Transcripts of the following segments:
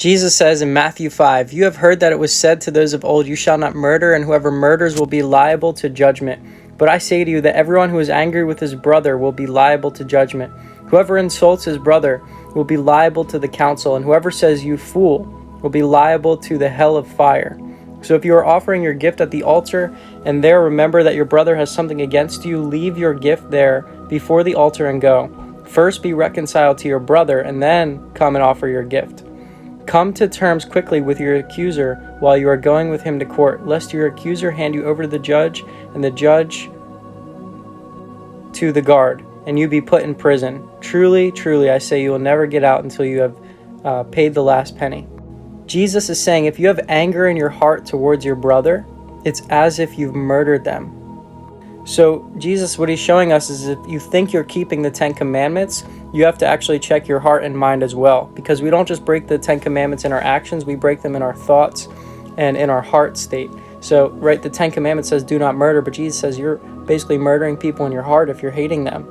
Jesus says in Matthew 5, "You have heard that it was said to those of old, 'You shall not murder, and whoever murders will be liable to judgment.' But I say to you that everyone who is angry with his brother will be liable to judgment. Whoever insults his brother will be liable to the council, and whoever says 'you fool' will be liable to the hell of fire. So if you are offering your gift at the altar, and there remember that your brother has something against you, leave your gift there before the altar and go. First be reconciled to your brother, and then come and offer your gift. Come to terms quickly with your accuser while you are going with him to court, lest your accuser hand you over to the judge, and the judge to the guard, and you be put in prison. Truly, truly, I say you will never get out until you have paid the last penny." Jesus is saying if you have anger in your heart towards your brother, it's as if you've murdered them. So Jesus, what he's showing us is if you think you're keeping the 10 Commandments, you have to actually check your heart and mind as well. Because we don't just break the 10 Commandments in our actions, we break them in our thoughts and in our heart state. So, right, the 10 Commandments says do not murder, but Jesus says you're basically murdering people in your heart if you're hating them.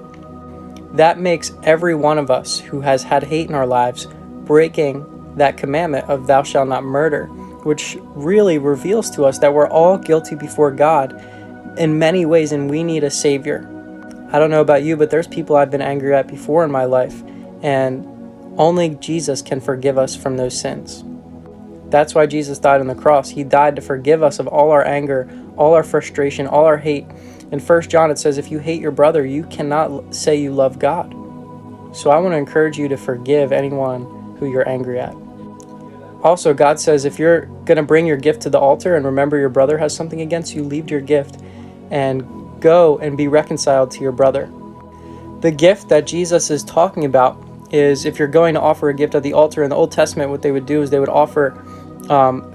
That makes every one of us who has had hate in our lives breaking that commandment of thou shalt not murder, which really reveals to us that we're all guilty before God in many ways, and we need a savior. I don't know about you, but there's people I've been angry at before in my life, and only Jesus can forgive us from those sins. That's why Jesus died on the cross. He died to forgive us of all our anger, all our frustration, all our hate. In 1 John it says if you hate your brother, you cannot say you love God. So I want to encourage you to forgive anyone who you're angry at. Also, God says if you're going to bring your gift to the altar and remember your brother has something against you, leave your gift and go and be reconciled to your brother. The gift that Jesus is talking about is if you're going to offer a gift at the altar. In the Old Testament, what they would do is they would offer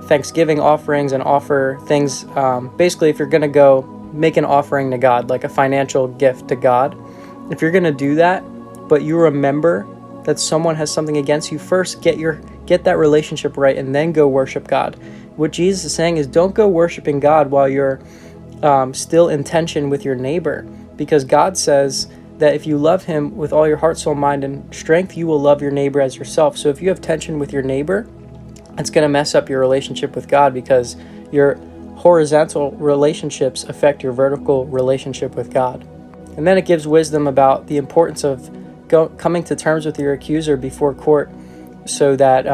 Thanksgiving offerings and offer things. Basically, if you're going to go make an offering to God, like a financial gift to God, if you're going to do that, but you remember that someone has something against you, first get that relationship right and then go worship God. What Jesus is saying is don't go worshiping God while you're still in tension with your neighbor, because God says that if you love him with all your heart, soul, mind, and strength, you will love your neighbor as yourself. So if you have tension with your neighbor, it's going to mess up your relationship with God, because your horizontal relationships affect your vertical relationship with God. And then it gives wisdom about the importance of coming to terms with your accuser before court so that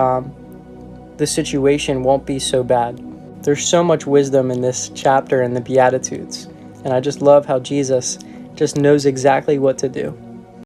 the situation won't be so bad. There's so much wisdom in this chapter in the Beatitudes, and I just love how Jesus just knows exactly what to do.